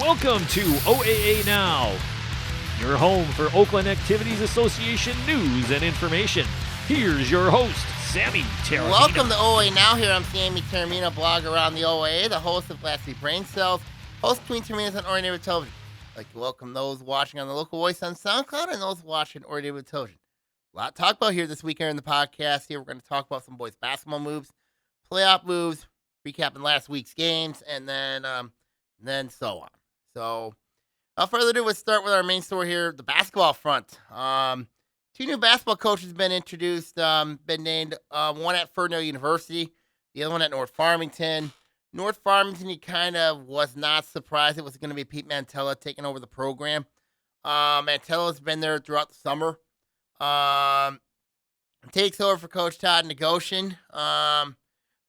Welcome to OAA Now, your home for Oakland Activities Association news and information. Here's your host, Sammy Taormina. Welcome to OAA Now. Here I'm Sammy Taormina, blogger around the OAA, the host of Last Week Brain Cells, host between Taormina's on Orion Television. I'd like to welcome those watching on the local voice on SoundCloud and those watching Orion Television. A lot to talk about here this weekend in the podcast. Here we're going to talk about some boys basketball moves, playoff moves, recapping last week's games, and then so on. So, without further ado, let's start with our main story here, the basketball front. Two new basketball coaches have been introduced, been named, one at Ferndale University, the other one at North Farmington. North Farmington, he kind of was not surprised it was going to be Pete Mantella taking over the program. Mantella's been there throughout the summer. Takes over for Coach Todd Negoshin. Of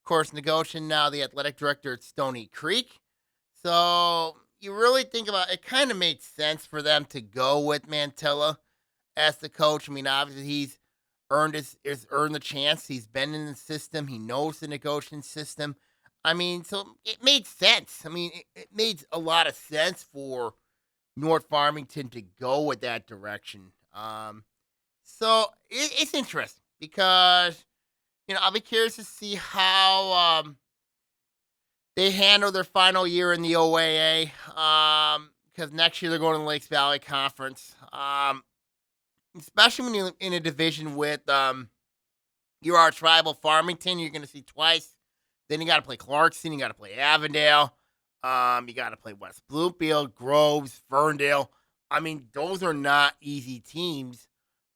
course, Negoshin now the athletic director at Stony Creek. So you really think about it, kind of made sense for them to go with Mantella as the coach. I mean, obviously he's earned the chance. He's been in the system. He knows the Negoshin system. I mean, so it made sense. I mean, it made a lot of sense for North Farmington to go with that direction. So it's interesting because, I'll be curious to see how they handle their final year in the OAA, because next year they're going to the Lakes Valley Conference, especially when you're in a division with your arch rival Farmington. You're going to see twice. Then you got to play Clarkson. You got to play Avondale. You got to play West Bloomfield, Groves, Ferndale. I mean, those are not easy teams.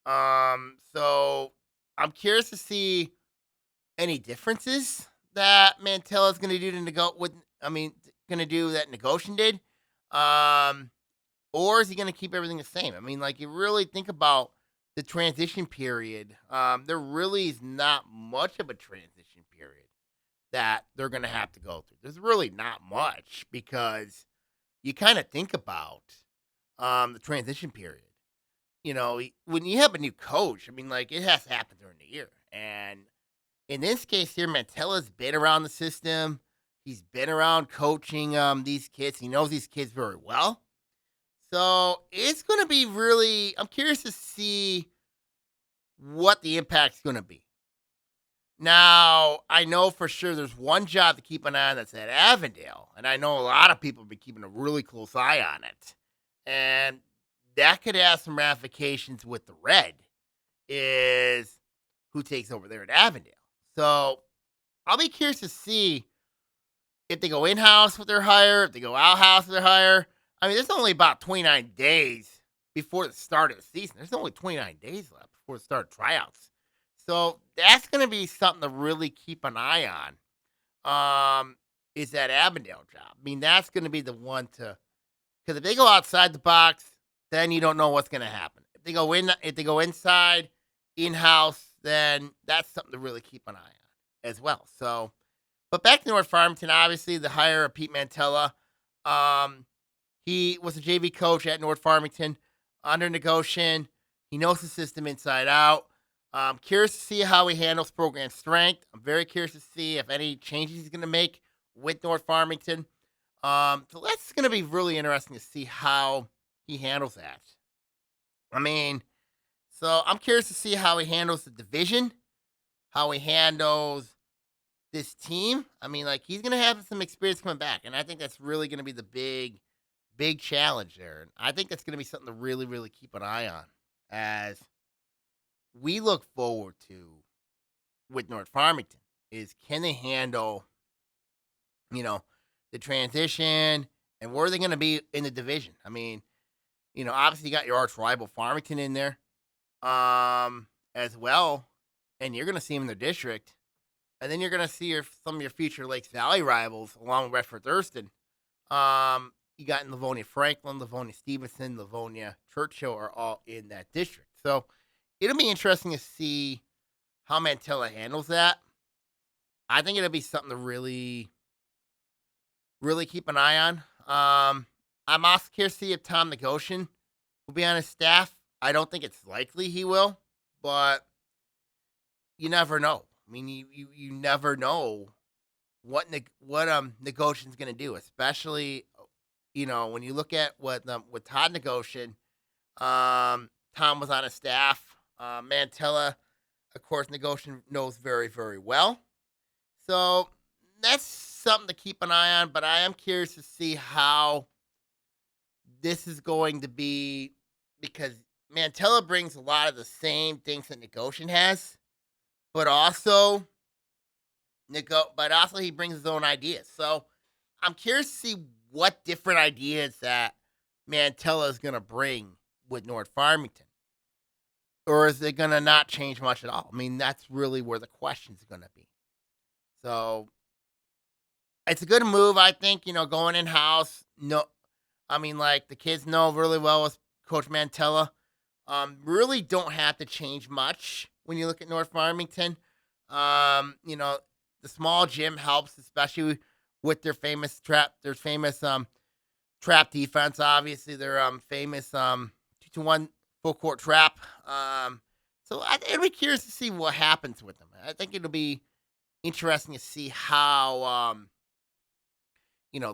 So I'm curious to see any differences that Mantella is going to do that Negoshin did. Or is he going to keep everything the same? I mean, like, you really think about the transition period. There really is not much of a transition period that they're going to have to go through. There's really not much because you kind of think about the transition period. When you have a new coach, I mean, like, it has to happen during the year. And in this case here, Mantella's been around the system. He's been around coaching these kids. He knows these kids very well. So it's going to be I'm curious to see what the impact's going to be. Now, I know for sure there's one job to keep an eye on that's at Avondale. And I know a lot of people have been keeping a really close eye on it. And that could have some ramifications with the Red, is who takes over there at Avondale. So I'll be curious to see if they go in-house with their hire, if they go out-house with their hire. I mean, there's only about 29 days before the start of the season. There's only 29 days left before the start of tryouts. So that's going to be something to really keep an eye on, is that Avondale job. I mean, that's going to be the one to – because if they go outside the box, then you don't know what's going to happen. If they go inside, in-house, then that's something to really keep an eye on as well. So, but back to North Farmington, obviously the hire of Pete Mantella. He was a JV coach at North Farmington under Negoshin. He knows the system inside out. I'm curious to see how he handles program strength. I'm very curious to see if any changes he's going to make with North Farmington. So that's going to be really interesting to see how he handles that. I mean, so I'm curious to see how he handles the division, how he handles this team. I mean, like, he's going to have some experience coming back, and I think that's really going to be the big challenge there. And I think that's going to be something to really, really keep an eye on as we look forward to with North Farmington, is can they handle, the transition, and where are they going to be in the division? I mean, obviously you got your arch rival Farmington in there as well, and you're going to see them in their district, and then you're going to see some of your future Lakes Valley rivals along with Redford Thurston. You got in Livonia Franklin, Livonia Stevenson, Livonia Churchill are all in that district. So it'll be interesting to see how Mantella handles that. I think it'll be something to really, really keep an eye on. I'm also curious to see if Tom Negoshin will be on his staff. I don't think it's likely he will, but you never know. I mean, you never know what Negoshin's going to do, especially, when you look at what with Todd negotiating, Tom was on his staff. Mantella, of course, negotiating knows very, very well. So that's something to keep an eye on. But I am curious to see how this is going to be because Mantella brings a lot of the same things that Negotiation has, but also he brings his own ideas. So I'm curious to see what different ideas that Mantella is going to bring with North Farmington. Or is it going to not change much at all? I mean, that's really where the question's going to be. So it's a good move, I think, going in-house. No, I mean, like, the kids know really well with Coach Mantella. Really don't have to change much when you look at North Farmington. The small gym helps, especially with their famous trap defense. Obviously, their famous 2-1 full court trap. So I'd be curious to see what happens with them. I think it'll be interesting to see how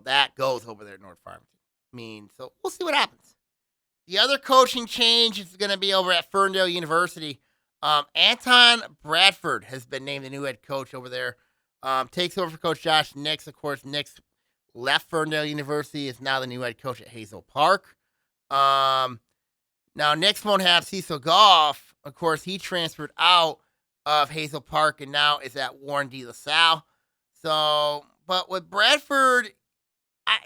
that goes over there at North Farmington. I mean, so we'll see what happens. The other coaching change is going to be over at Ferndale University. Anton Bradford has been named the new head coach over there. Takes over for Coach Josh Nix. Of course, Nix left Ferndale University, is now the new head coach at Hazel Park. Now, Nix won't have Cecil Goff. Of course, he transferred out of Hazel Park and now is at Warren De La Salle. So, but with Bradford,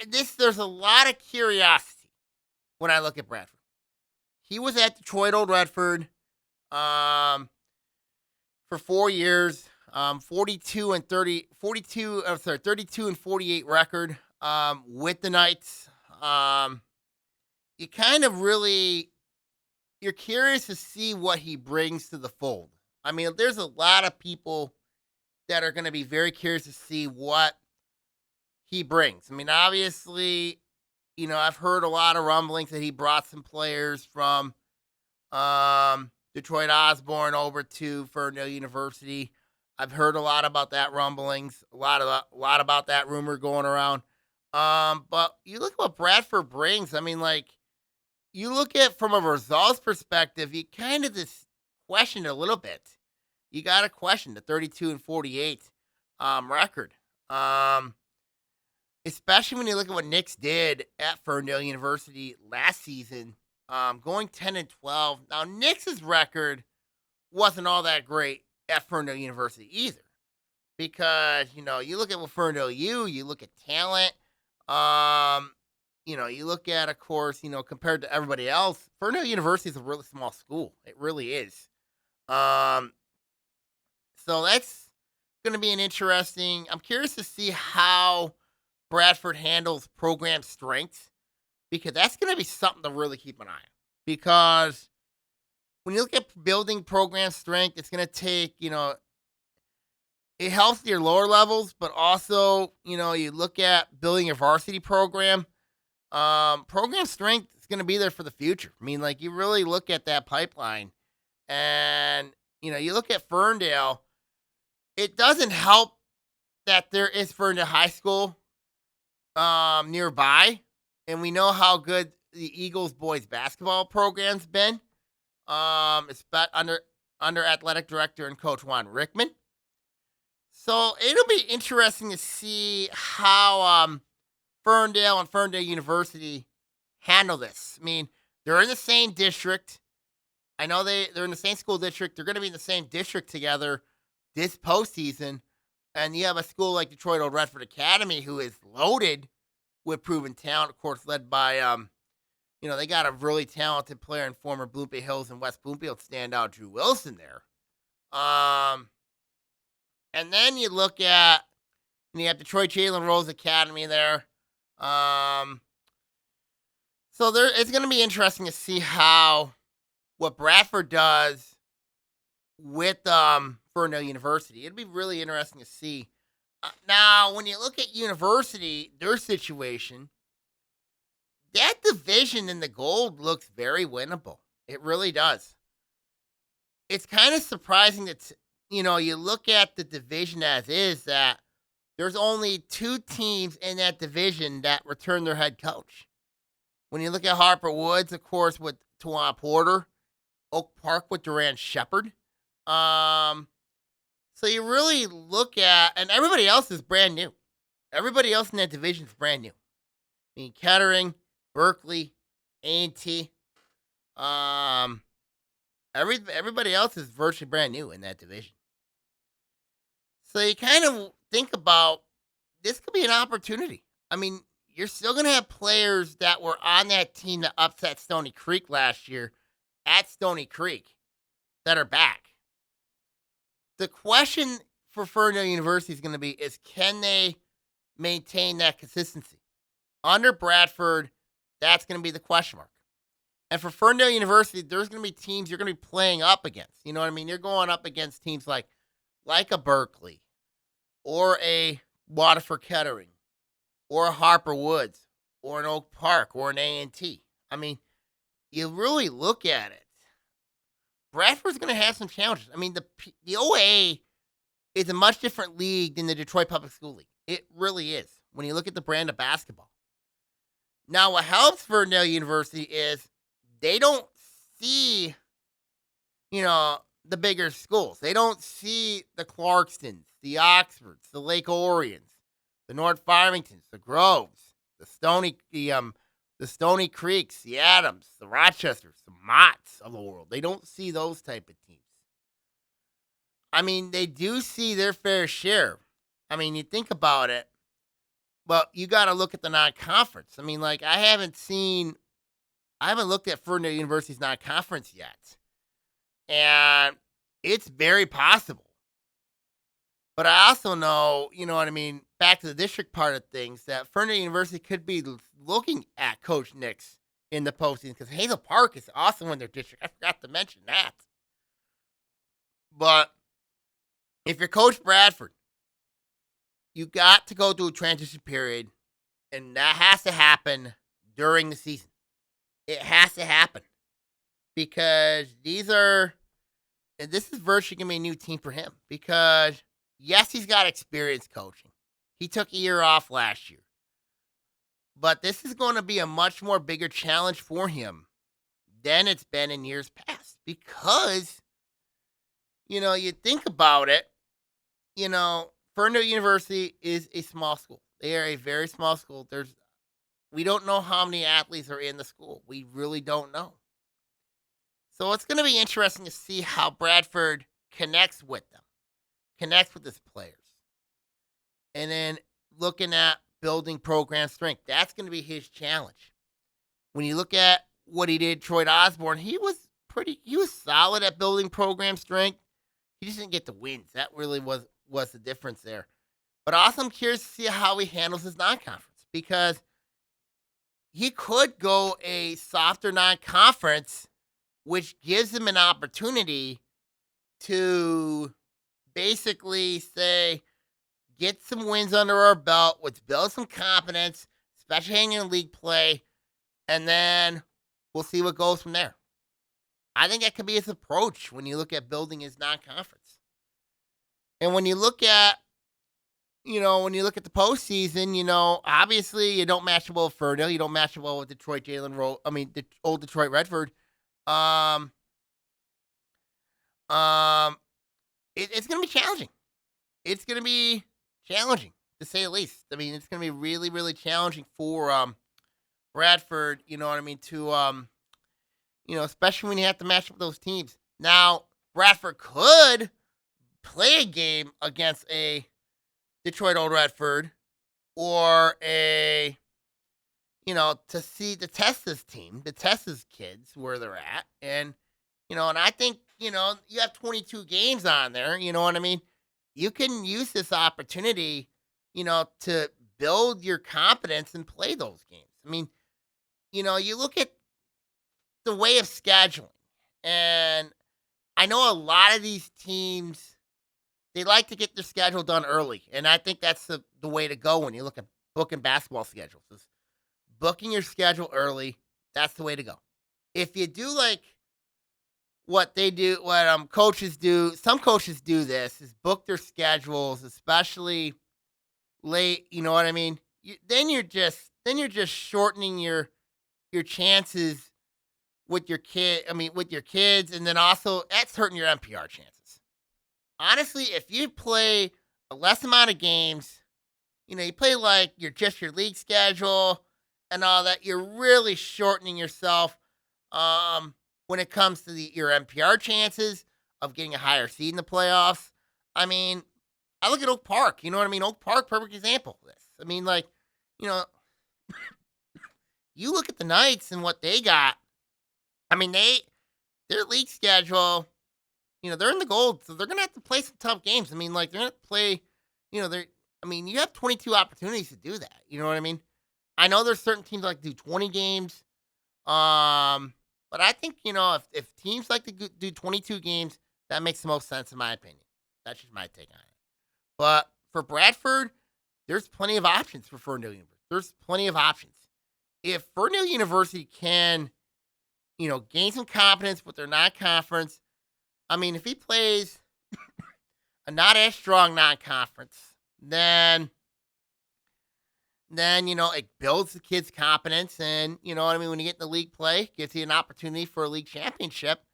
there's a lot of curiosity when I look at Bradford. He was at Detroit Old Redford for 4 years, 32 and 48 record with the Knights. You kind of really, you're curious to see what he brings to the fold. I mean, there's a lot of people that are going to be very curious to see what he brings. I mean, obviously, I've heard a lot of rumblings that he brought some players from Detroit Osborne over to Ferndale University. I've heard a lot about that rumblings, a lot about that rumor going around. But you look at what Bradford brings. I mean, like, you look at from a results perspective, you kind of just question it a little bit. You got to question the 32 and 48 record. Especially when you look at what Nix did at Ferndale University last season, going 10 and 12. Now, Nix's record wasn't all that great at Ferndale University either. Because, you look at what Ferndale you look at talent. You look at, of course, compared to everybody else, Ferndale University is a really small school. It really is. So that's going to be an interesting. I'm curious to see how Bradford handles program strength, because that's going to be something to really keep an eye on. Because when you look at building program strength, it's going to take, it helps your lower levels, but also, you look at building a varsity program. Program strength is going to be there for the future. I mean, like, you really look at that pipeline and, you look at Ferndale, it doesn't help that there is Ferndale High School nearby. And we know how good the Eagles boys basketball program's been. It's under athletic director and coach Juan Rickman. So it'll be interesting to see how Ferndale and Ferndale University handle this. I mean, they're in the same district. I know they're in the same school district. They're going to be in the same district together this postseason. And you have a school like Detroit Old Redford Academy, who is loaded with proven talent, of course, led by, they got a really talented player in former Bloomfield Hills and West Bloomfield standout Drew Wilson there. And then you look at, you have Detroit Jalen Rose Academy there. So it's going to be interesting to see what Bradford does with Ferndale University. It'll be really interesting to see. Now, when you look at University, their situation, that division in the gold looks very winnable. It really does. It's kind of surprising that, you look at the division as is, that there's only 2 teams in that division that return their head coach. When you look at Harper Woods, of course, with Tawana Porter, Oak Park with Durant Shepard. So you really look at, and everybody else is brand new. Everybody else in that division is brand new. I mean, Kettering, Berkeley, A&T. Everybody else is virtually brand new in that division. So you kind of think about this could be an opportunity. I mean, you're still going to have players that were on that team that upset Stony Creek last year at Stony Creek that are back. The question for Ferndale University is going to be is can they maintain that consistency? Under Bradford, that's going to be the question mark. And for Ferndale University, there's going to be teams you're going to be playing up against. You know what I mean? You're going up against teams like a Berkeley or a Waterford Kettering or a Harper Woods or an Oak Park or an A&T. I mean, you really look at it. Bradford's going to have some challenges. I mean, the OAA is a much different league than the Detroit Public School League. It really is when you look at the brand of basketball. Now, what helps Ferndale University is they don't see, the bigger schools. They don't see the Clarkstons, the Oxfords, the Lake Orions, the North Farmingtons, the Groves, the Stony Creeks, the Adams, the Rochesters, the Motts of the world. They don't see those type of teams. I mean, they do see their fair share. I mean, you think about it, but you got to look at the non-conference. I mean, like, I haven't looked at Ferndale University's non-conference yet. And it's very possible. But I also know, back to the district part of things, that Ferndale University could be looking at Coach Nix in the postseason because Hazel Park is awesome in their district. I forgot to mention that. But if you're Coach Bradford, you got to go through a transition period, and that has to happen during the season. It has to happen because this is virtually going to be a new team for him because, yes, he's got experience coaching. He took a year off last year. But this is going to be a much more bigger challenge for him than it's been in years past because, you think about it, Ferndale University is a small school. They are a very small school. We don't know how many athletes are in the school. We really don't know. So it's going to be interesting to see how Bradford connects with them, connects with his players. And then looking at building program strength, that's going to be his challenge. When you look at what he did, Troy Osborne, he was solid at building program strength. He just didn't get the wins. That really was the difference there. But also I'm curious to see how he handles his non-conference because he could go a softer non-conference, which gives him an opportunity to basically say, get some wins under our belt, let's build some confidence, especially in league play, and then we'll see what goes from there. I think that could be his approach when you look at building his non-conference. And when you look at, the postseason, obviously you don't match up well with Ferndale. You don't match up well with Detroit the old Detroit Redford. It's going to be challenging. It's going to be challenging, to say the least. I mean, it's going to be really, really challenging for Bradford, to, especially when you have to match up those teams. Now, Bradford could play a game against a Detroit Old Redford or to test this team, to test his kids where they're at. And, and I think, you have 22 games on there, you know what I mean? You can use this opportunity, to build your confidence and play those games. I mean, you look at the way of scheduling, and I know a lot of these teams, they like to get their schedule done early, and I think that's the way to go when you look at booking basketball schedules. Is booking your schedule early, that's the way to go. If you do like what coaches do, some coaches do this, is book their schedules, especially late. You know what I mean? Then you're just shortening your chances with your kid. I mean, with your kids, and then also that's hurting your NPR chances. Honestly, if you play a less amount of games, you play like your league schedule and all that, you're really shortening yourself when it comes to your NPR chances of getting a higher seed in the playoffs. I mean, I look at Oak Park. You know what I mean? Oak Park, perfect example of this. I mean, like, you know, you look at the Knights and what they got. I mean, their league schedule, they're in the gold, so they're gonna have to play some tough games. I mean, like they're gonna have to play, they're. I mean, you have 22 opportunities to do that. You know what I mean? I know there's certain teams like to do 20 games, but I think if teams like to do 22 games, that makes the most sense in my opinion. That's just my take on it. But for Bradford, there's plenty of options for Ferndale University. There's plenty of options. If Ferndale University can, gain some confidence with their non-conference, I mean, if he plays a not as strong non-conference, then it builds the kid's confidence, and you know what I mean. When you get in the league play, gives you an opportunity for a league championship,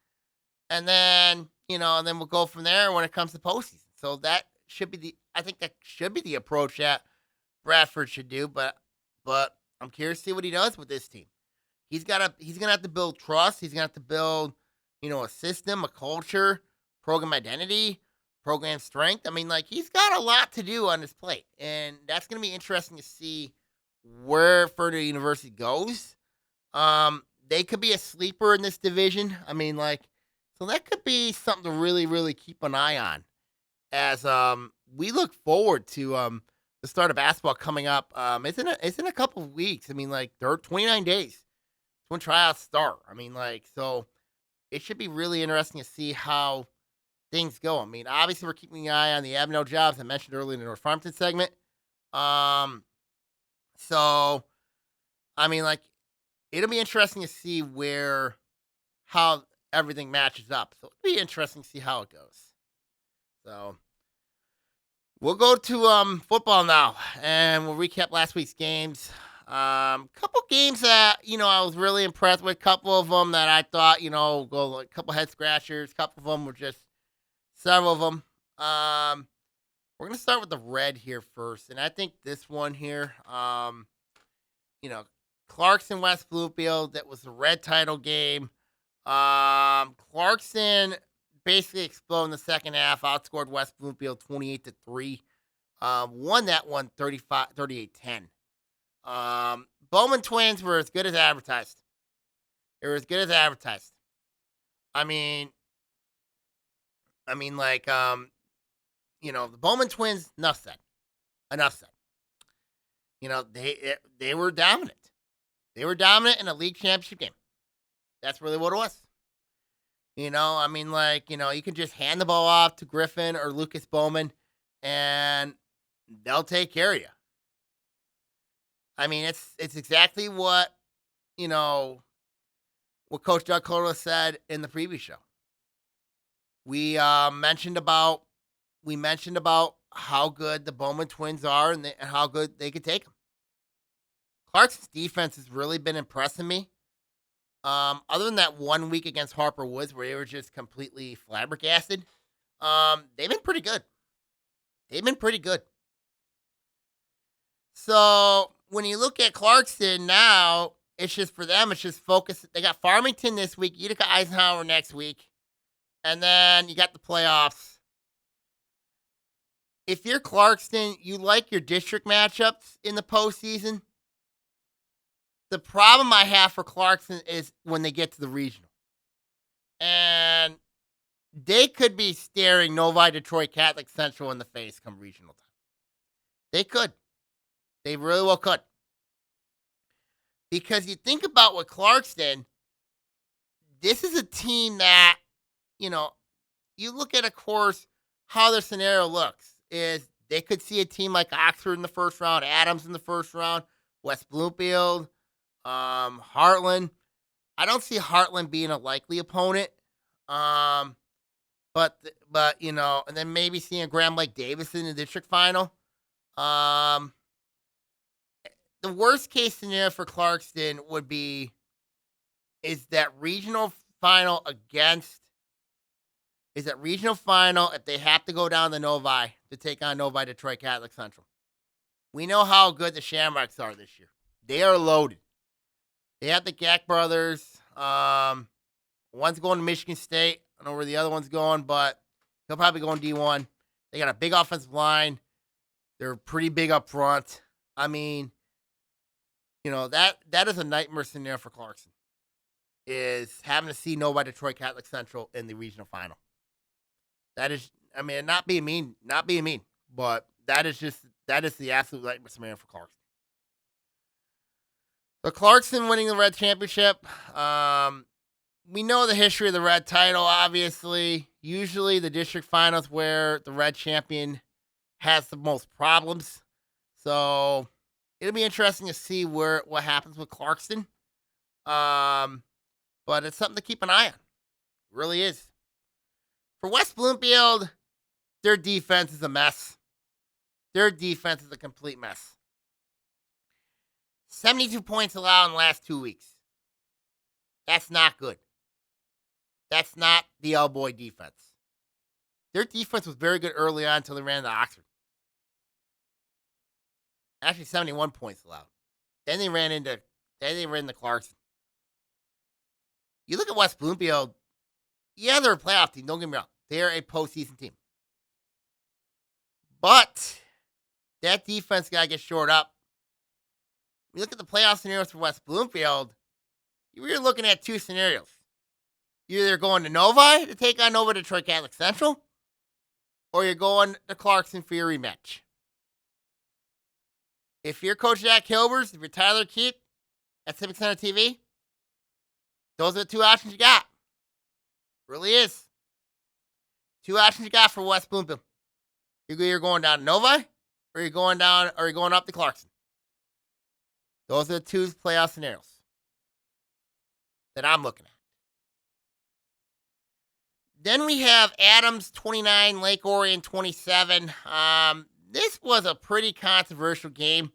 and then we'll go from there when it comes to postseason. So I think that should be the approach that Bradford should do. But I'm curious to see what he does with this team. He's gonna have to build trust. He's gonna have to build, a system, a culture, program identity, program strength. I mean, like, he's got a lot to do on his plate, and that's going to be interesting to see where Ferndale University goes. They could be a sleeper in this division. I mean, like, so that could be something to really, really keep an eye on as we look forward to the start of basketball coming up. It's in a couple of weeks. I mean, like, there are 29 days when tryouts start. I mean, like, so it should be really interesting to see how things go. I mean, obviously, we're keeping an eye on the Abno jobs I mentioned earlier in the North Farmington segment. So, I mean, like, it'll be interesting to see how everything matches up. So, it'll be interesting to see how it goes. So, we'll go to football now, and we'll recap last week's games. Couple games that, I was really impressed with. Couple of them that I thought, go like a couple head scratchers. Couple of them were just several of them. We're going to start with the red here first. And I think this one here, Clarkson, West Bloomfield, that was the red title game. Clarkson basically exploded in the second half, outscored West Bloomfield 28-3. Won that one 38-10. Bowman Twins were as good as advertised. They were as good as advertised. I mean, like, the Bowman Twins, enough said. They were dominant. They were dominant in a league championship game. That's really what it was. I mean, like, you can just hand the ball off to Griffin or Lucas Bowman, and they'll take care of you. I mean, it's exactly what Coach Doug Cotto said in the previous show. We mentioned about how good the Bowman Twins are and how good they could take them. Clarkson's defense has really been impressing me. Other than that 1 week against Harper Woods where they were just completely flabbergasted, they've been pretty good. So when you look at Clarkson now, it's just for them, it's just focus. They got Farmington this week, Utica Eisenhower next week, and then you got the playoffs. If you're Clarkson, you like your district matchups in the postseason. The problem I have for Clarkson is when they get to the regional. And they could be staring Novi Detroit Catholic Central in the face come regional time. They could. They really well could. Because you think about what Clarkson, this is a team that, you look at, of course, how their scenario looks. Is they could see a team like Oxford in the first round, Adams in the first round, West Bloomfield, Heartland. I don't see Heartland being a likely opponent. But and then maybe seeing a Graham Lake Davis in the district final. Um, the worst case scenario for Clarkston is that regional final if they have to go down to Novi to take on Novi Detroit Catholic Central. We know how good the Shamrocks are this year. They are loaded. They have the Gack brothers. One's going to Michigan State. I don't know where the other one's going, but he'll probably go in D1. They got a big offensive line. They're pretty big up front. I mean, that is a nightmare scenario for Clarkson, is having to see Novi Detroit Catholic Central in the regional final. That is, not being mean, but that is the absolute nightmare scenario for Clarkson. But Clarkson winning the Red Championship, we know the history of the Red title, obviously. Usually the district finals where the Red champion has the most problems. So it'll be interesting to see what happens with Clarkston. But it's something to keep an eye on. It really is. For West Bloomfield, their defense is a mess. Their defense is a complete mess. 72 points allowed in the last 2 weeks. That's not good. That's not the L-Boy defense. Their defense was very good early on until they ran into Oxford. Actually, 71 points allowed. Then they ran into Clarkson. You look at West Bloomfield, yeah, they're a playoff team. Don't get me wrong. They're a postseason team. But that defense got to get shored up. When you look at the playoff scenarios for West Bloomfield, you're looking at two scenarios. You're either going to Novi to take on Novi Detroit Catholic Central, or you're going to Clarkson for your rematch. If you're Coach Jack Hilbers, if you're Tyler Keep at Civic Center TV, those are the two options you got. Really is. Two options you got for West Bloomfield. You're going down to Novi, or you're going up to Clarkson. Those are the two playoff scenarios that I'm looking at. Then we have Adams 29, Lake Orion 27. This was a pretty controversial game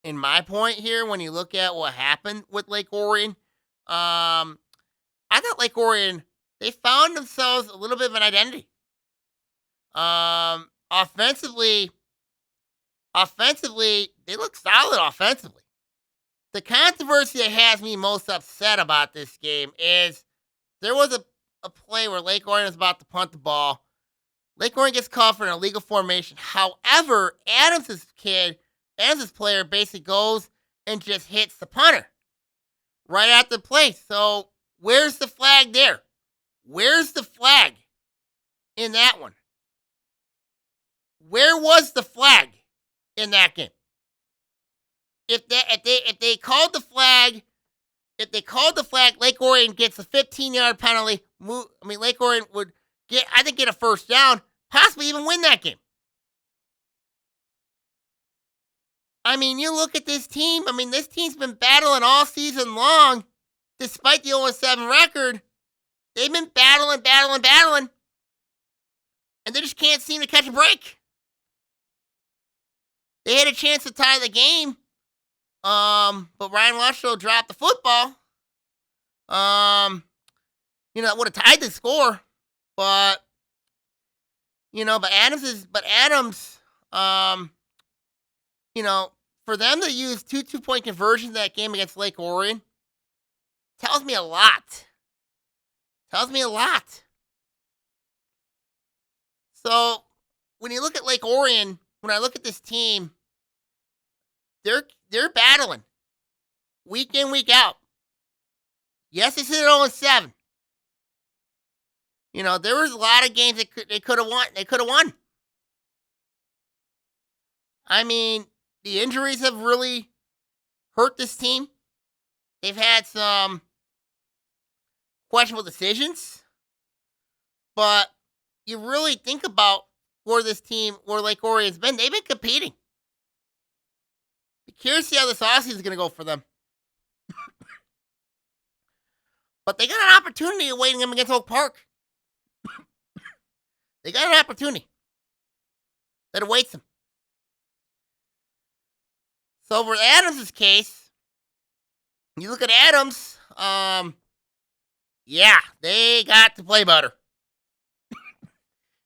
in my point here when you look at what happened with Lake Orion. I thought Lake Orion, they found themselves a little bit of an identity. Offensively, they look solid offensively. The controversy that has me most upset about this game is there was a play where Lake Orion was about to punt the ball. Lake Orion gets called for an illegal formation. However, Adams' player basically goes and just hits the punter right at the play. So where's the flag there? Where's the flag in that one? Where was the flag in that game? If they called the flag, Lake Orion gets a 15-yard penalty. Lake Orion would get a first down, possibly even win that game. You look at this team. This team's been battling all season long, despite the 0-7 record. They've been battling, and they just can't seem to catch a break. They had a chance to tie the game, but Ryan Lushlow dropped the football. It would have tied the score, but Adams, for them to use two 2-point conversions in that game against Lake Orion tells me a lot. So when you look at Lake Orion, when I look at this team, they're battling week in, week out. Yes, it's at 0-7. There was a lot of games they could have won. The injuries have really hurt this team. They've had some questionable decisions. But you really think about where Lake Orion's been. They've been competing. Be curious to see how this offseason is going to go for them. But they got an opportunity awaiting them against Oak Park. They got an opportunity that awaits them. So for Adams' case, you look at Adams, yeah, they got to play better,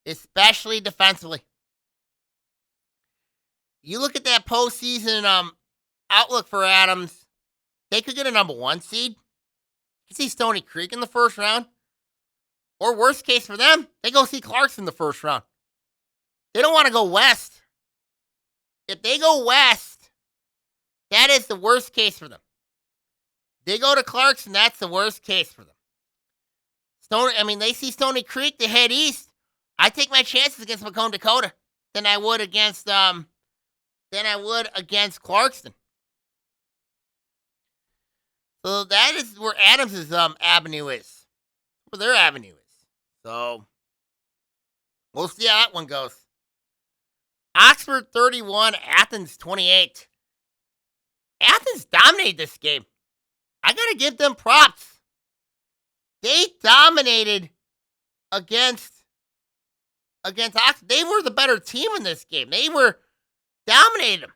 especially defensively. You look at that postseason outlook for Adams, they could get a number 1 seed. You can see Stony Creek in the first round. Or worst case for them, they go see Clarkson in the first round. They don't want to go west. If they go west, that is the worst case for them. They go to Clarkson, that's the worst case for them. They see Stony Creek, they head east. I take my chances against Macomb, Dakota than I would against Clarkston. So that is where Adams' avenue is. Where their avenue is. So we'll see how that one goes. Oxford 31, Athens 28. Athens dominated this game. I got to give them props. They dominated against Oxford. They were the better team in this game. They were dominated them.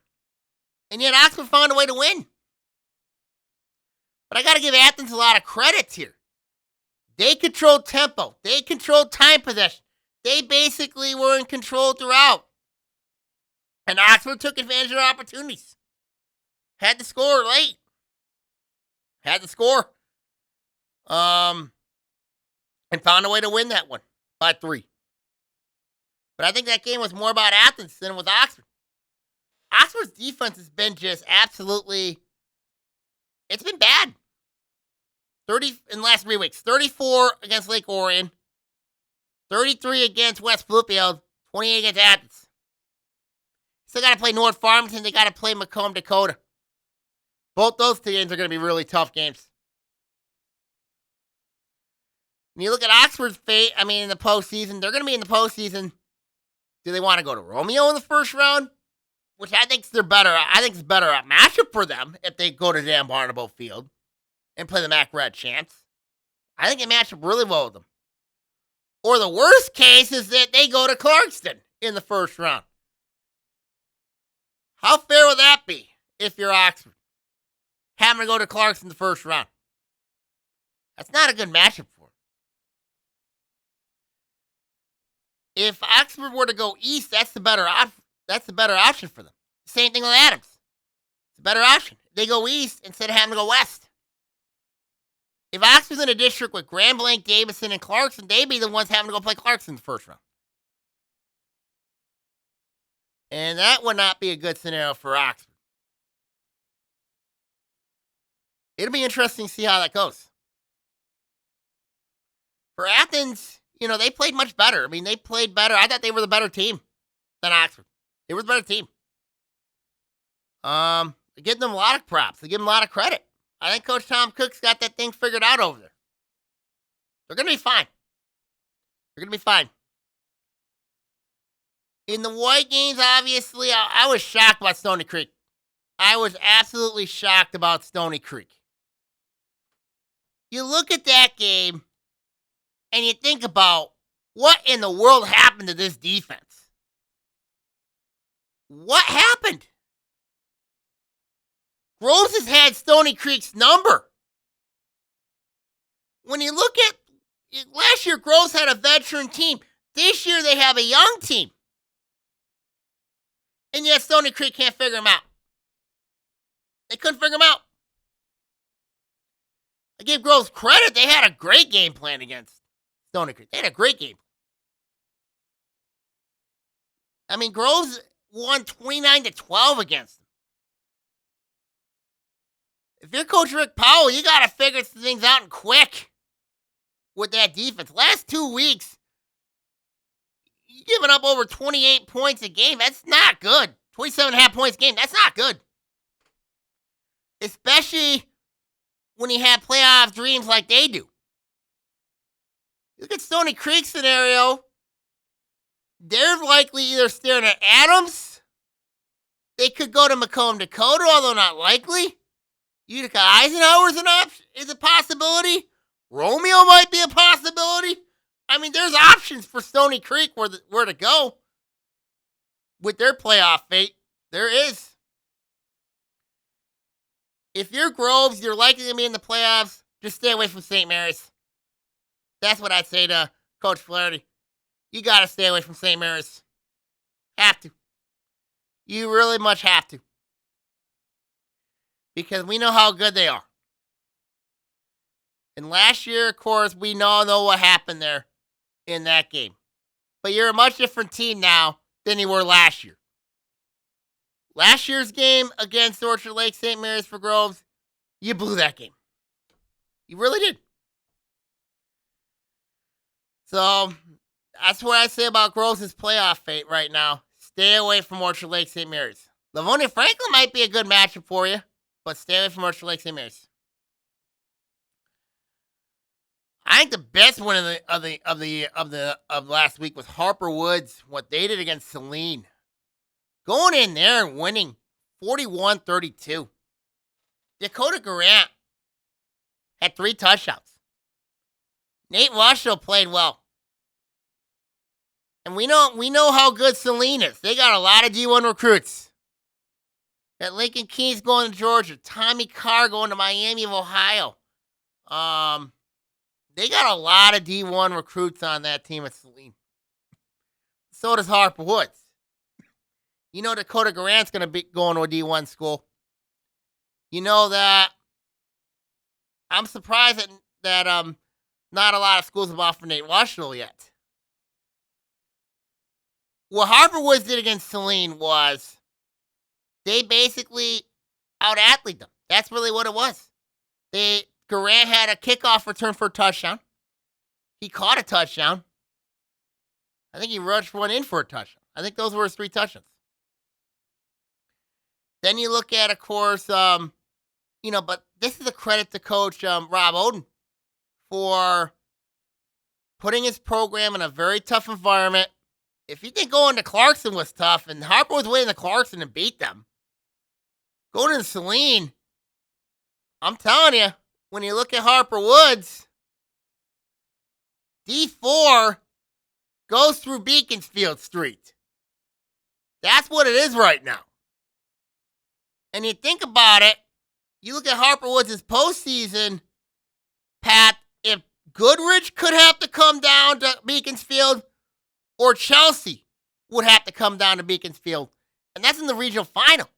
And yet Oxford found a way to win. But I got to give Athens a lot of credit here. They controlled tempo. They controlled time possession. They basically were in control throughout. And Oxford took advantage of their opportunities. Had to score late. Had to score. And found a way to win that one by 3. But I think that game was more about Athens than it was Oxford. Oxford's defense has been just absolutely, it's been bad. 30 in the last 3 weeks. 34 against Lake Orion. 33 against West Bluefield. 28 against Athens. Still got to play North Farmington. They got to play Macomb, Dakota. Both those 2 games are going to be really tough games. When you look at Oxford's fate, in the postseason, they're going to be in the postseason. Do they want to go to Romeo in the first round? Which I think it's better matchup for them if they go to Dan Barnabo Field and play the Mac Red Champs. I think it matches up really well with them. Or the worst case is that they go to Clarkston in the first round. How fair would that be if you're Oxford? Having to go to Clarkston in the first round. That's not a good matchup for them. If Oxford were to go east, that's the better option for them. Same thing with Adams. It's a better option. They go east instead of having to go west. If Oxford's in a district with Grand Blanc, Davison, and Clarkson, they'd be the ones having to go play Clarkson in the first round. And that would not be a good scenario for Oxford. It'll be interesting to see how that goes. For Athens, they played much better. They played better. I thought they were the better team than Oxford. They were the better team. I give them a lot of props. I give them a lot of credit. I think Coach Tom Cook's got that thing figured out over there. They're going to be fine. In the white games, obviously, I was shocked about Stony Creek. I was absolutely shocked about Stony Creek. You look at that game, and you think about what in the world happened to this defense. What happened? Groves has had Stony Creek's number. When you look at last year, Groves had a veteran team. This year, they have a young team. And yet, Stony Creek can't figure them out. They couldn't figure them out. I give Groves credit. They had a great game plan against Stony Creek. They had a great game. Groves won 29-12 against them. If you're Coach Rick Powell, you got to figure things out and quick with that defense. Last 2 weeks, you're giving up over 28 points a game. That's not good. 27.5 points a game. That's not good. Especially when you have playoff dreams like they do. Look at Stony Creek's scenario. They're likely either staring at Adams. They could go to Macomb, Dakota, although not likely. Utica Eisenhower is a possibility. Romeo might be a possibility. There's options for Stony Creek where to go with their playoff fate. There is. if you're Groves, you're likely to be in the playoffs. Just stay away from St. Mary's. That's what I'd say to Coach Flaherty. You got to stay away from St. Mary's. Have to. You really much have to. Because we know how good they are. And last year, of course, we all know what happened there in that game. But you're a much different team now than you were last year. Last year's game against Orchard Lake St. Mary's for Groves, you blew that game. You really did. So, that's what I say about Groves' playoff fate right now. Stay away from Orchard Lake St. Mary's. Livonia Franklin might be a good matchup for you, but stay away from Orchard Lake St. Mary's. I think the best win of last week was Harper Woods. What they did against Saline, going in there and winning 41-32. Dakota Grant had 3 touchdowns. Nate Washoe played well, and we know how good Saline is. They got a lot of D1 recruits. Got Lincoln Keynes going to Georgia, Tommy Carr going to Miami of Ohio. They got a lot of D1 recruits on that team at Saline. So does Harper Woods. You know Dakota Grant's going to be going to a D1 school. You know that I'm surprised that not a lot of schools have offered Nate Washoe yet. What Harper Woods did against Saline was they basically out-athleted them. That's really what it was. Grant had a kickoff return for a touchdown. He caught a touchdown. I think he rushed one in for a touchdown. I think those were his 3 touchdowns. Then you look at, of course, but this is a credit to Coach Rob Oden for putting his program in a very tough environment. If you think going to Clarkson was tough, and Harper was winning to Clarkson and beat them, going to Saline, I'm telling you, when you look at Harper Woods, D4 goes through Beaconsfield Street. That's what it is right now. And you think about it, you look at Harper Woods' postseason, Pat, if Goodrich could have to come down to Beaconsfield, or Chelsea would have to come down to Beaconsfield, and that's in the regional final.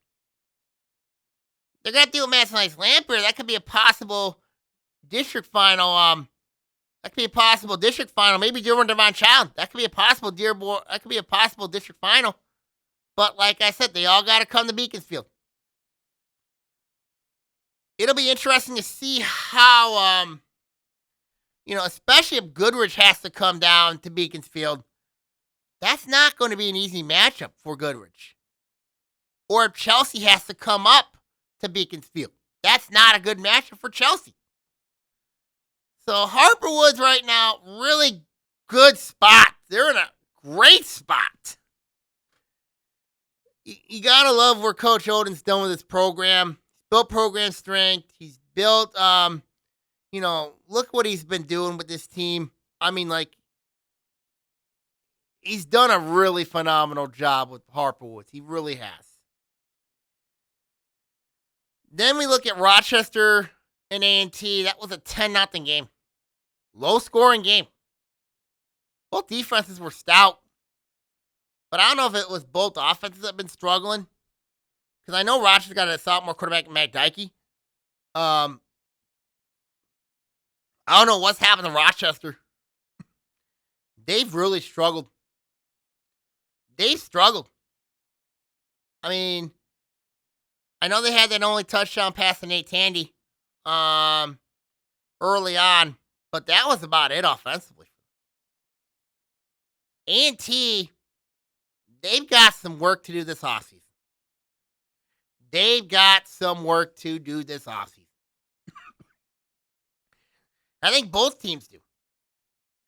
They're going to deal with Madison Heights Lampere. That could be a possible district final. Maybe Dearborn Devon Child. That could be a possible district final. But like I said, they all got to come to Beaconsfield. It'll be interesting to see how, especially if Goodrich has to come down to Beaconsfield. That's not going to be an easy matchup for Goodrich. Or if Chelsea has to come up to Beaconsfield. That's not a good matchup for Chelsea. So Harper Woods right now, really good spot. They're in a great spot. You got to love where Coach Oden's done with his program. He's built program strength. He's built, look what he's been doing with this team. I mean, he's done a really phenomenal job with Harper Woods. He really has. Then we look at Rochester and A&T. That was a 10-0 game. Low-scoring game. Both defenses were stout. But I don't know if it was both offenses that have been struggling. Because I know Rochester got a sophomore quarterback, Matt Dykey. I don't know what's happened to Rochester. They've really struggled. I mean, I know they had that only touchdown pass to Nate Tandy early on, but that was about it offensively. A&T, they've got some work to do this offseason. I think both teams do.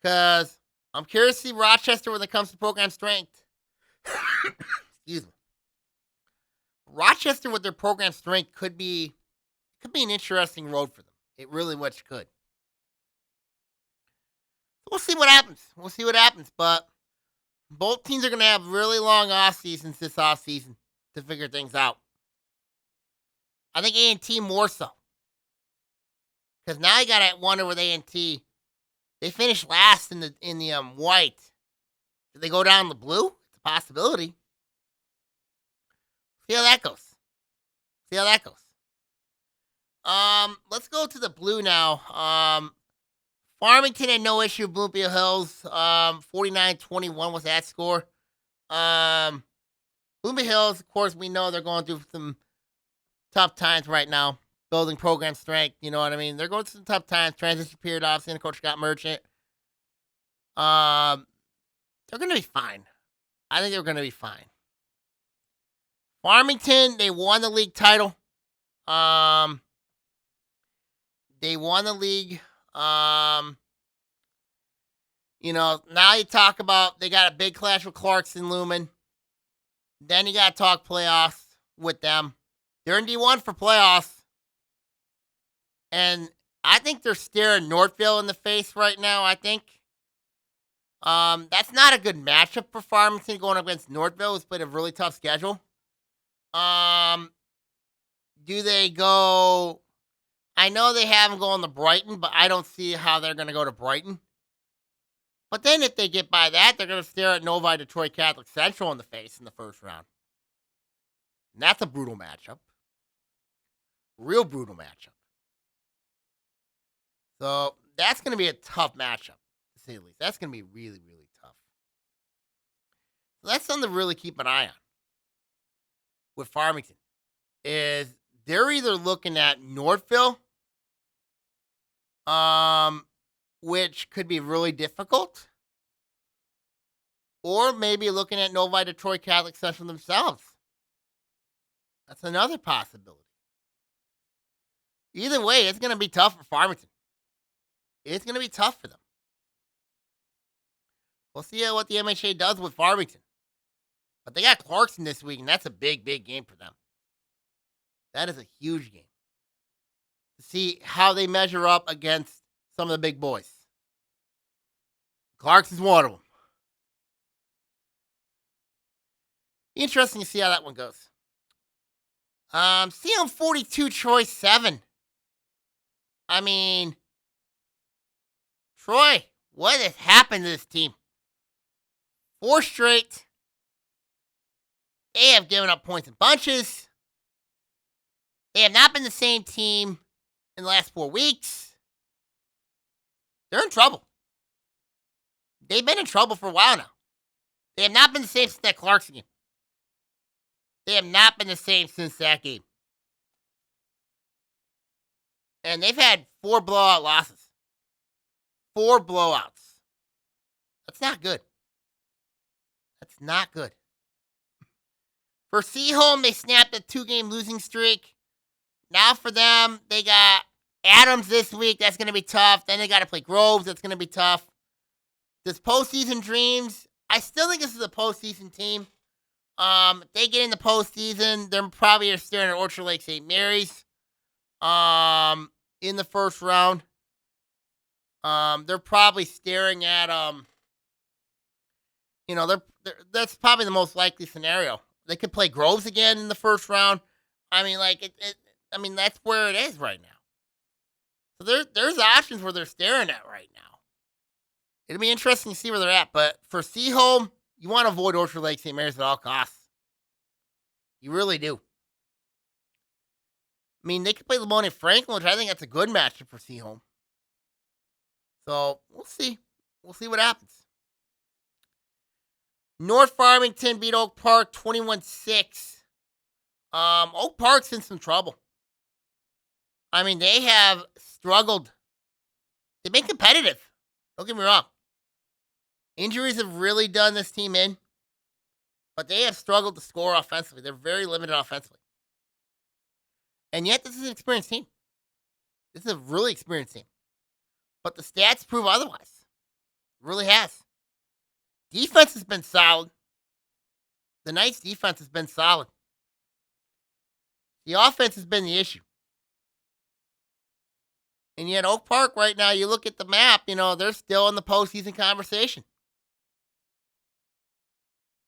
Because I'm curious to see Rochester when it comes to program strength. Excuse me. Rochester with their program strength could be an interesting road for them. It really much could. We'll see what happens. But both teams are going to have really long off seasons this off season to figure things out. I think A&T more so. Because now I got to wonder with A&T, they finished last in the white. Did they go down the blue? It's a possibility. See how that goes. Let's go to the blue now. Farmington had no issue with Bloomfield Hills. 49-21 was that score. Bloomfield Hills, of course, we know they're going through some tough times right now. Building program strength, you know what I mean? They're going through some tough times. Transition period, obviously, and Coach Scott Merchant. They're going to be fine. I think they're going to be fine. Farmington, they won the league title. They won the league. Now you talk about they got a big clash with Clarkson looming. Then you got to talk playoffs with them. They're in D1 for playoffs. And I think they're staring Northville in the face right now, I think. That's not a good matchup for Farmington going up against Northville, who's played a really tough schedule. Do they go... I know they have them going to Brighton, but I don't see how they're going to go to Brighton. But then if they get by that, they're going to stare at Novi Detroit Catholic Central in the face in the first round. And that's a brutal matchup. Real brutal matchup. So that's going to be a tough matchup, to say the least. That's going to be really, really tough. So that's something to really keep an eye on with Farmington. Is they're either looking at Northville, which could be really difficult, or maybe looking at Novi Detroit Catholic Central themselves. That's another possibility. Either way, it's going to be tough for Farmington. It's going to be tough for them. We'll see what the MHA does with Farmington. But they got Clarkson this week, and that's a big, big game for them. That is a huge game. To see how they measure up against some of the big boys. Clarkson's one of them. Interesting to see how that one goes. CM 42, Troy 7. I mean, Troy, what has happened to this team? 4 straight. They have given up points in bunches. They have not been the same team in the last 4 weeks. They're in trouble. They've been in trouble for a while now. They have not been the same since that Clarkson game. They have not been the same since that game. And they've had 4 blowout losses. 4 blowouts. That's not good. That's not good. For Seaholm, they snapped a 2-game losing streak. Now for them, they got Adams this week. That's going to be tough. Then they got to play Groves. That's going to be tough. This postseason dreams, I still think this is a postseason team. If they get in the postseason, they're probably staring at Orchard Lake St. Mary's in the first round. They're probably staring at, that's probably the most likely scenario. They could play Groves again in the first round. I mean, that's where it is right now. So there's options where they're staring at right now. It'll be interesting to see where they're at. But for Seaholm, you want to avoid Orchard Lake St. Mary's at all costs. You really do. I mean, they could play Livonia Franklin, which I think that's a good matchup for Seaholm. So we'll see. We'll see what happens. North Farmington beat Oak Park 21-6. Oak Park's in some trouble. I mean, they have struggled. They've been competitive. Don't get me wrong. Injuries have really done this team in. But they have struggled to score offensively. They're very limited offensively. And yet, this is an experienced team. This is a really experienced team. But the stats prove otherwise. It really has. Defense has been solid. The Knights' defense has been solid. The offense has been the issue. And yet, Oak Park right now, you look at the map, they're still in the postseason conversation.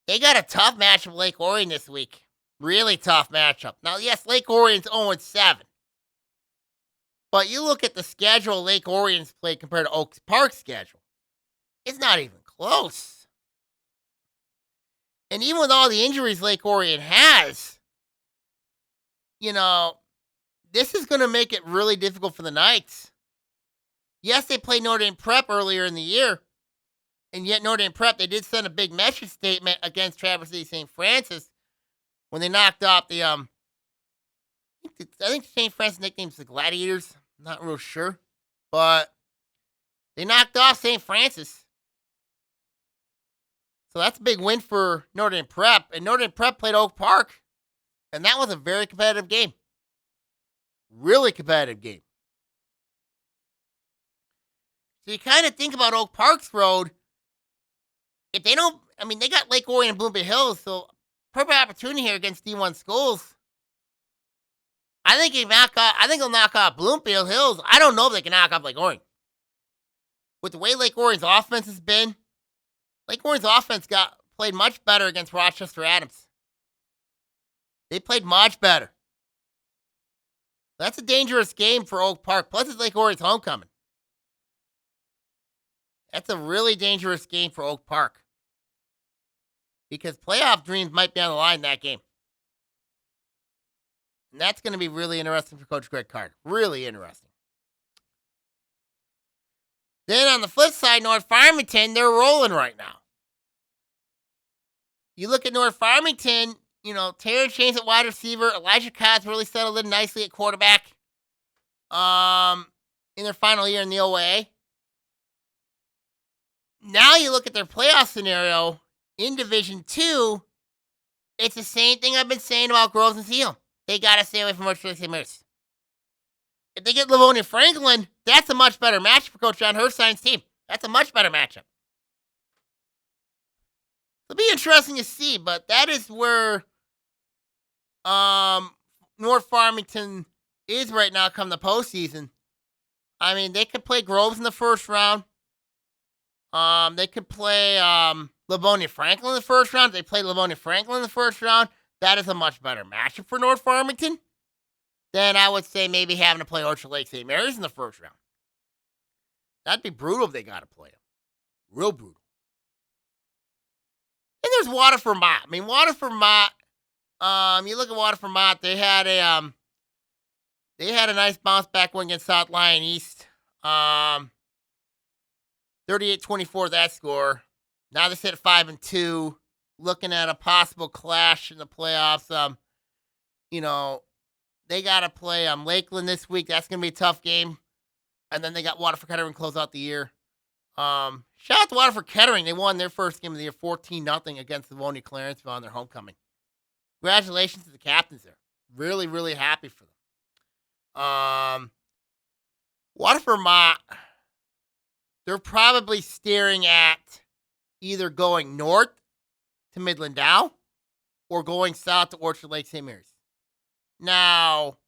They got a tough match with Lake Orion this week. Really tough matchup. Now, yes, Lake Orion's 0-7. But you look at the schedule Lake Orion's played compared to Oak Park's schedule. It's not even close. And even with all the injuries Lake Orion has, this is going to make it really difficult for the Knights. Yes, they played Notre Dame Prep earlier in the year. And yet Notre Dame Prep, they did send a big message statement against Traverse City St. Francis when they knocked off the, I think St. Francis nickname's the Gladiators. I'm not real sure. But they knocked off St. Francis. So that's a big win for Notre Dame Prep. And Notre Dame Prep played Oak Park. And that was a very competitive game. Really competitive game. So you kind of think about Oak Park's road. If they don't, they got Lake Orion and Bloomfield Hills, so perfect opportunity here against D1 schools. I think they'll knock off Bloomfield Hills. I don't know if they can knock off Lake Orion. With the way Lake Orion's offense has been, Lake Orion's offense played much better against Rochester Adams. They played much better. That's a dangerous game for Oak Park. Plus, it's Lake Orion's homecoming. That's a really dangerous game for Oak Park. Because playoff dreams might be on the line in that game. And that's going to be really interesting for Coach Greg Carter. Really interesting. Then on the flip side, North Farmington, they're rolling right now. You look at North Farmington, Taylor Chains at wide receiver. Elijah Cobb's really settled in nicely at quarterback. In their final year in the OAA. Now you look at their playoff scenario in Division 2. It's the same thing I've been saying about Groves and Seal. They got to stay away from Orchard Lake St. Mary's. If they get Livonia Franklin, that's a much better match for Coach John Herstein's team. That's a much better matchup. It'll be interesting to see, but that is where North Farmington is right now come the postseason. They could play Groves in the first round. They could play Livonia Franklin in the first round. If they play Livonia Franklin in the first round, that is a much better matchup for North Farmington than I would say maybe having to play Orchard Lake St. Mary's in the first round. That'd be brutal if they got to play them. Real brutal. And there's Waterford Mott. Waterford Mott, you look at Waterford Mott, they had a nice bounce back win against South Lyon East. 38-24 that score. Now they sit at 5-2, looking at a possible clash in the playoffs. They got to play Lakeland this week. That's going to be a tough game. And then they got Waterford Kettering close out the year. Shout out to Waterford Kettering. They won their first game of the year 14-0 against Livonia Clarenceville on their homecoming. Congratulations to the captains there. Really, really happy for them. Waterford Mott, they're probably staring at either going north to Midland Dow or going south to Orchard Lake St. Mary's. Now,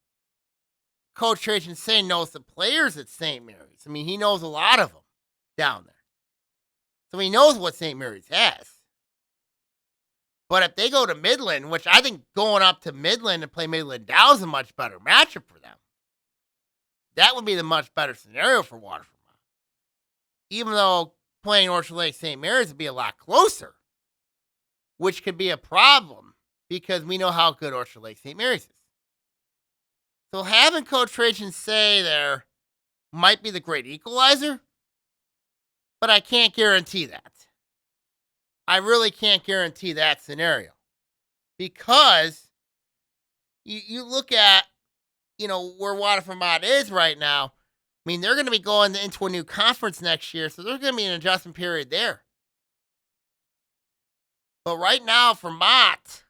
Coach Trajan Sane knows the players at St. Mary's. He knows a lot of them down there. So he knows what St. Mary's has. But if they go to Midland, which I think going up to Midland and play Midland Dow is a much better matchup for them. That would be the much better scenario for Waterford. Even though playing Orchard Lake St. Mary's would be a lot closer, which could be a problem because we know how good Orchard Lake St. Mary's is. So having Coach Trajan say there might be the great equalizer, but I can't guarantee that. I really can't guarantee that scenario because you look at, where Waterford Mott is right now. They're going to be going into a new conference next year, so there's going to be an adjustment period there. But right now, for Mott,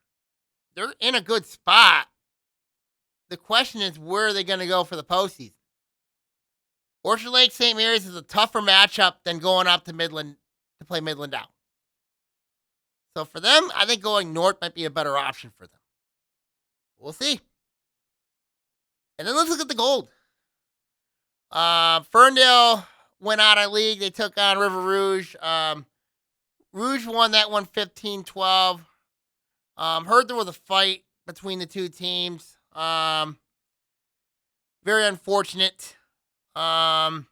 they're in a good spot. The question is, where are they going to go for the postseason? Orchard Lake St. Mary's is a tougher matchup than going up to Midland to play Midland Dow. So for them, I think going north might be a better option for them. We'll see. And then let's look at the gold. Ferndale went out of league. They took on River Rouge. Rouge won that one 15-12. Heard there was a fight between the two teams. Very unfortunate. Ferndale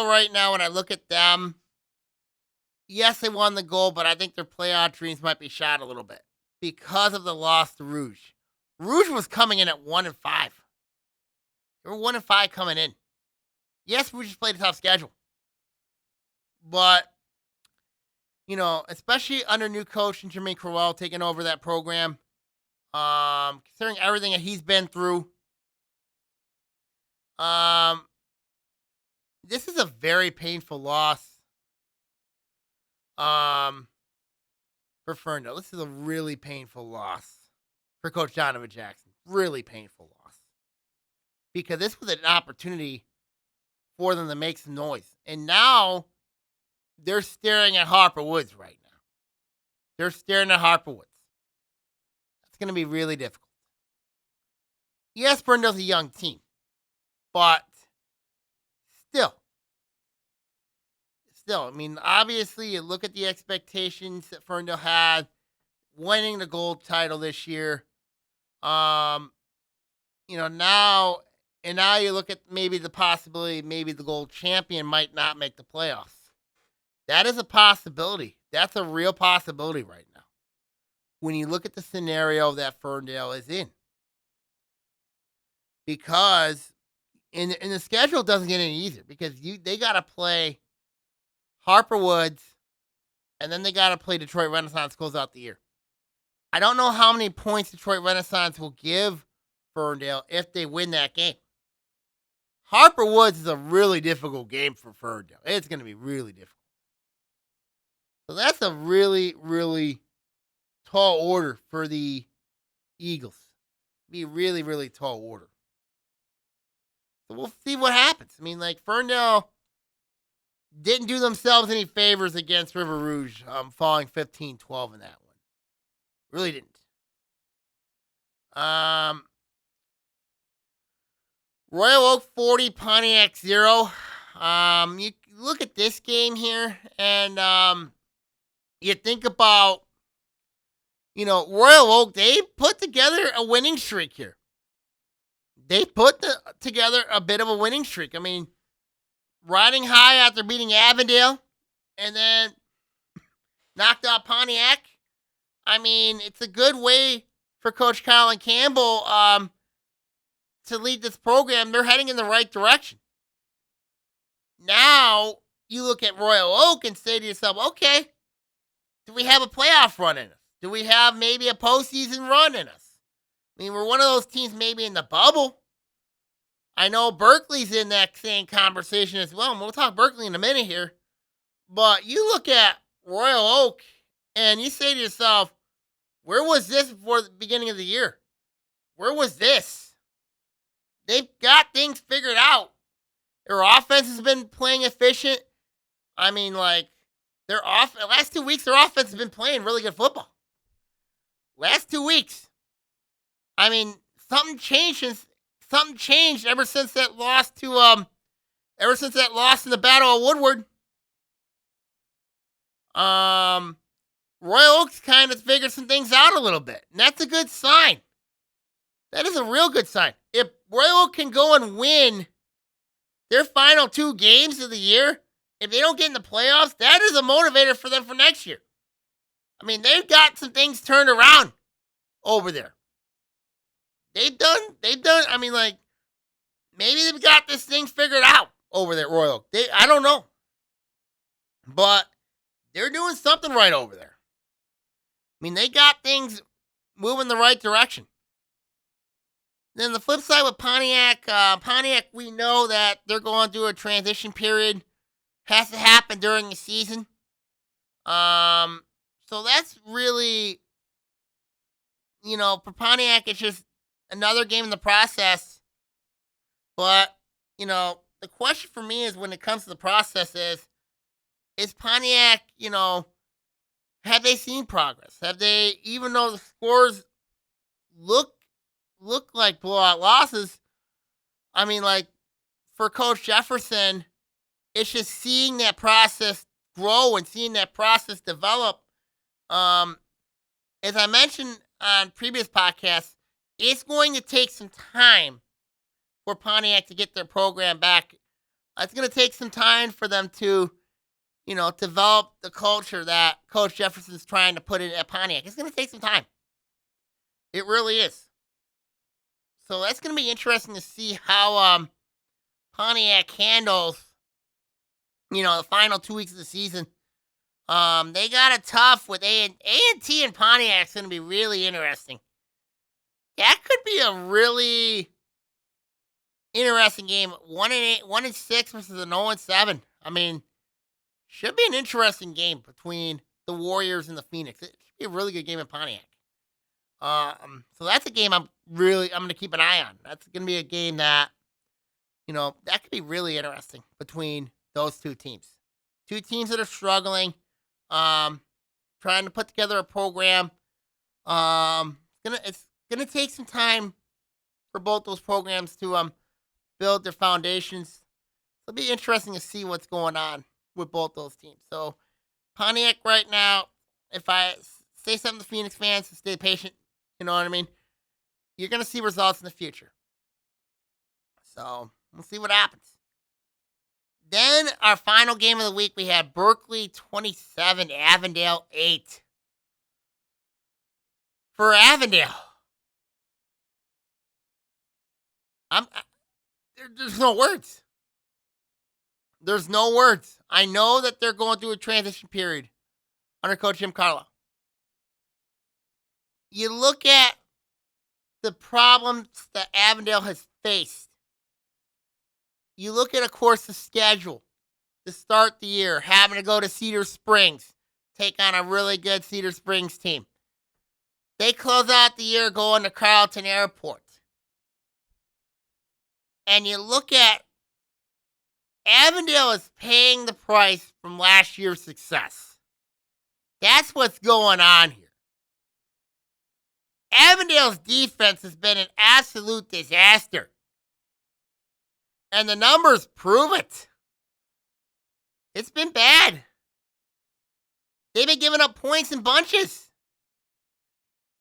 right now, when I look at them, yes, they won the goal, but I think their playoff dreams might be shot a little bit because of the loss to Rouge. Rouge was coming in at 1-5. They were 1-5 coming in. Yes, Rouge just played a tough schedule. But, especially under new coach Jermaine Crowell taking over that program, considering everything that he's been through, this is a very painful loss for Ferndale. This is a really painful loss for Coach Donovan Jackson. Really painful loss. Because this was an opportunity for them to make some noise. And now they're staring at Harper Woods right now. They're staring at Harper Woods. That's going to be really difficult. Yes, Ferndale's a young team. But still, obviously, you look at the expectations that Ferndale had winning the gold title this year. Now you look at maybe the possibility, maybe the gold champion might not make the playoffs. That is a possibility. That's a real possibility right now. When you look at the scenario that Ferndale is in. Because and the schedule doesn't get any easier because they got to play Harper Woods, and then they got to play Detroit Renaissance to close out the year. I don't know how many points Detroit Renaissance will give Ferndale if they win that game. Harper Woods is a really difficult game for Ferndale. It's going to be really difficult. So that's a really, really tall order for the Eagles. Be a really, really tall order. So we'll see what happens. Ferndale didn't do themselves any favors against River Rouge, falling 15-12 in that one. Really didn't. Royal Oak 40, Pontiac 0. You look at this game here, and you think about, Royal Oak, they put together a winning streak here. They put together a bit of a winning streak. Riding high after beating Avondale and then knocked out Pontiac. It's a good way for Coach Colin Campbell to lead this program. They're heading in the right direction. Now, you look at Royal Oak and say to yourself, okay, do we have a playoff run in us? Do we have maybe a postseason run in us? We're one of those teams maybe in the bubble. I know Berkeley's in that same conversation as well, and we'll talk Berkeley in a minute here. But you look at Royal Oak, and you say to yourself, where was this before the beginning of the year? Where was this? They've got things figured out. Their offense has been playing efficient. Last 2 weeks, their offense has been playing really good football. Last 2 weeks. Something changed ever since that loss in the Battle of Woodward. Royal Oaks kind of figured some things out a little bit, and that's a good sign. That is a real good sign. If Royal Oak can go and win their final 2 games of the year, if they don't get in the playoffs, that is a motivator for them for next year. They've got some things turned around over there. They've done, maybe they've got this thing figured out over there at Royal Oak. I don't know. But they're doing something right over there. They got things moving the right direction. Then the flip side with Pontiac, we know that they're going through a transition period. Has to happen during the season. So that's really, for Pontiac, it's just another game in the process. But, the question for me is when it comes to the process is Pontiac, have they seen progress? Have they, even though the scores look like blowout losses, for Coach Jefferson, it's just seeing that process grow and seeing that process develop as I mentioned on previous podcasts, it's going to take some time for Pontiac to get their program back. It's going to take some time for them to, develop the culture that Coach Jefferson's trying to put in at Pontiac. It's going to take some time. It really is. So that's going to be interesting to see how Pontiac handles, the final 2 weeks of the season. They got it tough with A&T and Pontiac's going to be really interesting. That could be a really interesting game. 1-6 versus an 0-7. I mean, should be an interesting game between the Warriors and the Phoenix. It should be a really good game in Pontiac. So that's a game I'm going to keep an eye on. That's going to be a game that, that could be really interesting between those two teams. Two teams that are struggling, trying to put together a program. It's gonna take some time for both those programs to build their foundations. It'll be interesting to see what's going on with both those teams. So Pontiac right now, if I say something to Phoenix fans, to stay patient, you know what I mean? You're gonna see results in the future. So we'll see what happens. Then our final game of the week, we had Berkeley 27, Avondale 8. For Avondale, there's no words. There's no words. I know that they're going through a transition period under Coach Jim Carlisle. You look at the problems that Avondale has faced. You look at, of course, the schedule to start the year, having to go to Cedar Springs, take on a really good Cedar Springs team. They close out the year going to Carleton Airport. And you look at Avondale is paying the price from last year's success. That's what's going on here. Avondale's defense has been an absolute disaster. And the numbers prove it. It's been bad. They've been giving up points in bunches.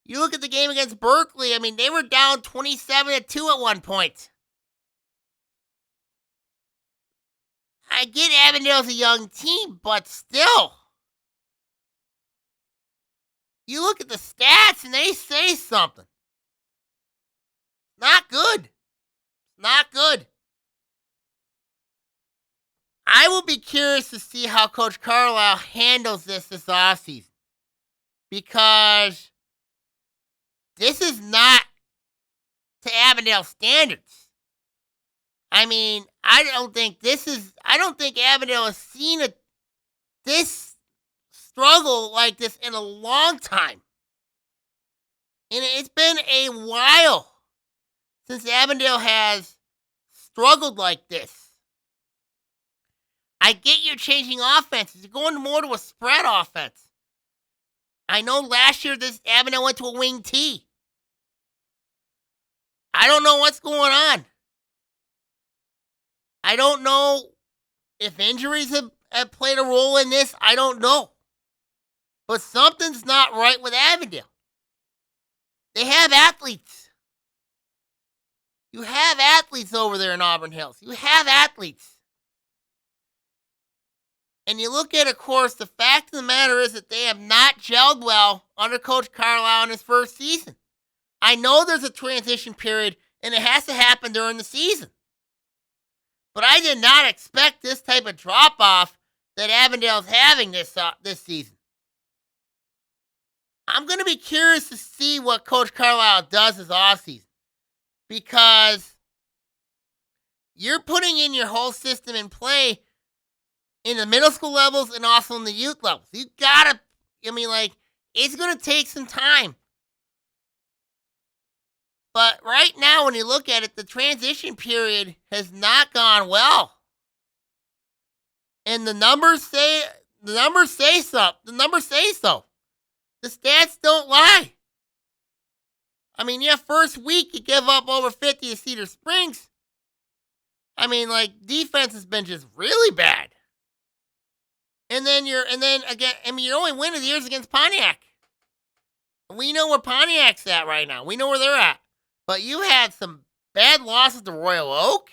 You look at the game against Berkeley, I mean, they were down 27-2 at one point. I get Avondale's a young team, but still. You look at the stats and they say something. Not good. Not good. I will be curious to see how Coach Carlisle handles this offseason. Because this is not to Avondale standards. I mean, I don't think Avondale has seen this struggle like this in a long time. And it's been a while since Avondale has struggled like this. I get you're changing offenses. You're going more to a spread offense. I know last year this Avondale went to a wing T. I don't know what's going on. I don't know if injuries have played a role in this. I don't know. But something's not right with Avondale. They have athletes. You have athletes over there in Auburn Hills. You have athletes. And you look at, of course, the fact of the matter is that they have not gelled well under Coach Carlisle in his first season. I know there's a transition period, and it has to happen during the season. But I did not expect this type of drop-off that Avondale's having this season. I'm going to be curious to see what Coach Carlisle does this offseason. Because you're putting in your whole system in play in the middle school levels and also in the youth levels. You gotta, it's going to take some time. But right now, when you look at it, the transition period has not gone well. And the numbers say so. The numbers say so. The stats don't lie. I mean, first week you give up over 50 to Cedar Springs. I mean, defense has been just really bad. And then again, your only win of the year is against Pontiac. We know where Pontiac's at right now. We know where they're at. But you had some bad losses to Royal Oak.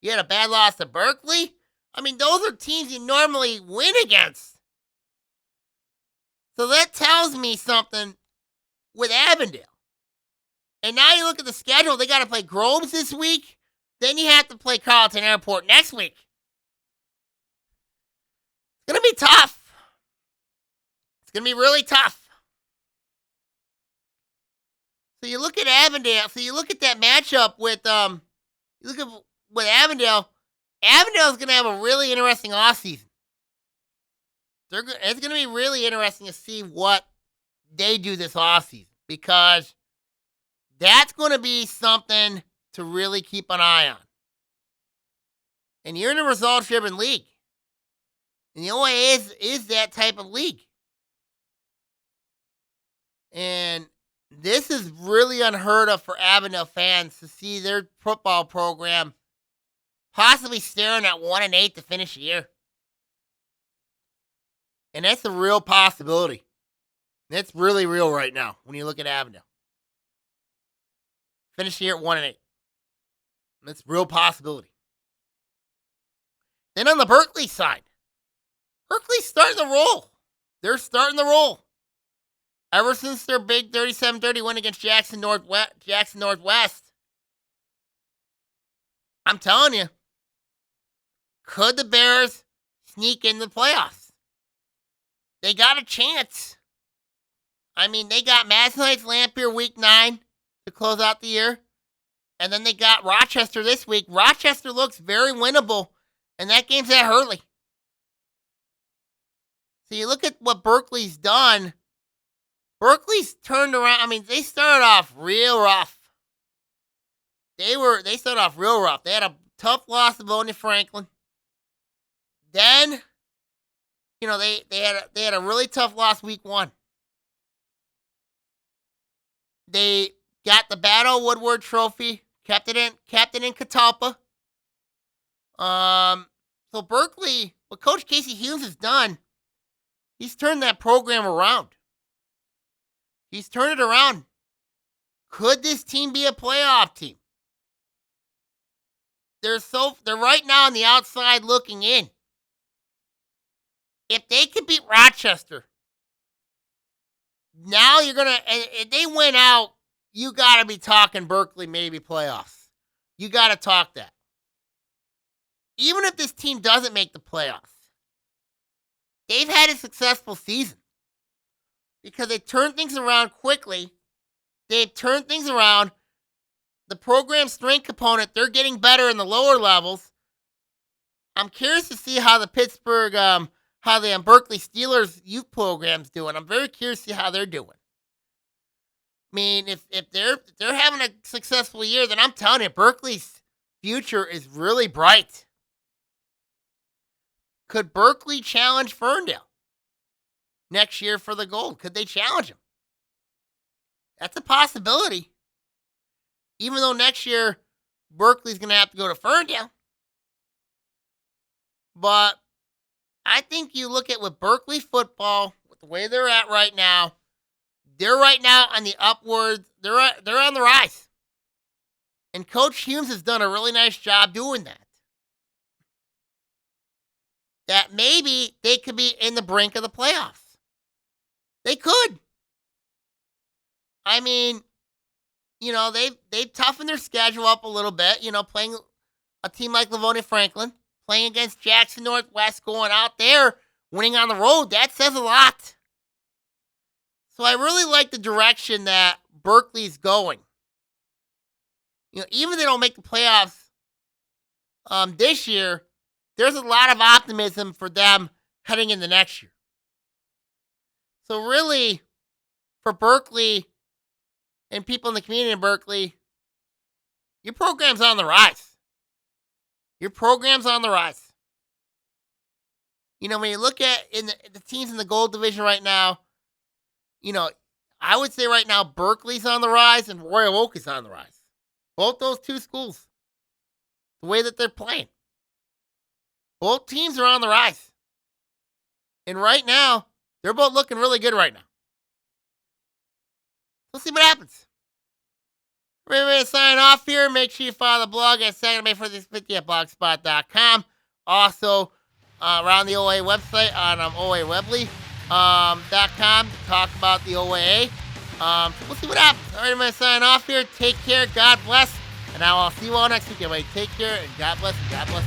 You had a bad loss to Berkeley. I mean, those are teams you normally win against. So that tells me something with Avondale. And now you look at the schedule. They got to play Groves this week. Then you have to play Carleton Airport next week. It's going to be tough. It's going to be really tough. So you look at Avondale. So you look at that matchup with Avondale. Avondale's going to have a really interesting offseason. It's going to be really interesting to see what they do this offseason, because that's going to be something to really keep an eye on. And you're in a results-driven league. And the OAA is that type of league. And this is really unheard of for Avondale fans to see their football program possibly staring at 1-8 to finish the year. And that's a real possibility. That's really real right now when you look at Avondale. Finish the year at 1-8. That's a real possibility. Then on the Berkeley side, Berkeley's starting to roll. They're starting to roll. Ever since their big 37-30 win against Jackson Northwest, I'm telling you, could the Bears sneak in the playoffs? They got a chance. I mean, they got Madison Heights Lampere week 9 to close out the year. And then they got Rochester this week. Rochester looks very winnable, and that game's at Hurley. So you look at what Berkeley's done. Berkeley's turned around. I mean, they started off real rough. They started off real rough. They had a tough loss to Livonia Franklin. Then, they had a really tough loss week 1. They got the Battle Woodward Trophy, kept it in Catalpa. So Berkeley, what Coach Casey Hughes has done, he's turned that program around. He's turned it around. Could this team be a playoff team? They're right now on the outside looking in. If they could beat Rochester, now if they win out, you got to be talking Berkeley maybe playoffs. You got to talk that. Even if this team doesn't make the playoffs, they've had a successful season because they turned things around quickly. They've turned things around. The program strength component, they're getting better in the lower levels. I'm curious to see how the Berkeley Steelers youth program's doing. I'm very curious to see how they're doing. I mean, if they're having a successful year, then I'm telling you, Berkeley's future is really bright. Could Berkeley challenge Ferndale next year for the gold? Could they challenge them? That's a possibility. Even though next year Berkeley's going to have to go to Ferndale. But I think you look at with Berkeley football, with the way they're at right now, they're right now on the upwards. They're on the rise. And Coach Humes has done a really nice job doing that. That maybe they could be in the brink of the playoffs. They could. I mean, they've toughened their schedule up a little bit, playing a team like Livonia Franklin, playing against Jackson Northwest, going out there, winning on the road. That says a lot. So I really like the direction that Berkeley's going. Even if they don't make the playoffs this year, there's a lot of optimism for them heading into next year. So really, for Berkeley and people in the community in Berkeley, your program's on the rise. Your program's on the rise. When you look at the teams in the gold division right now, I would say right now Berkeley's on the rise and Royal Oak is on the rise. Both those two schools, the way that they're playing. Both teams are on the rise. And right now, they're both looking really good right now. We'll see what happens. We're going to sign off here. Make sure you follow the blog at SecondMadeForThis50 at blogspot.com. Also, around the OAA website on OAWebley.com to talk about the OAA. We'll see what happens. All right, I'm going to sign off here. Take care. God bless. And I'll see you all next week. Everybody, take care and God bless. And God bless.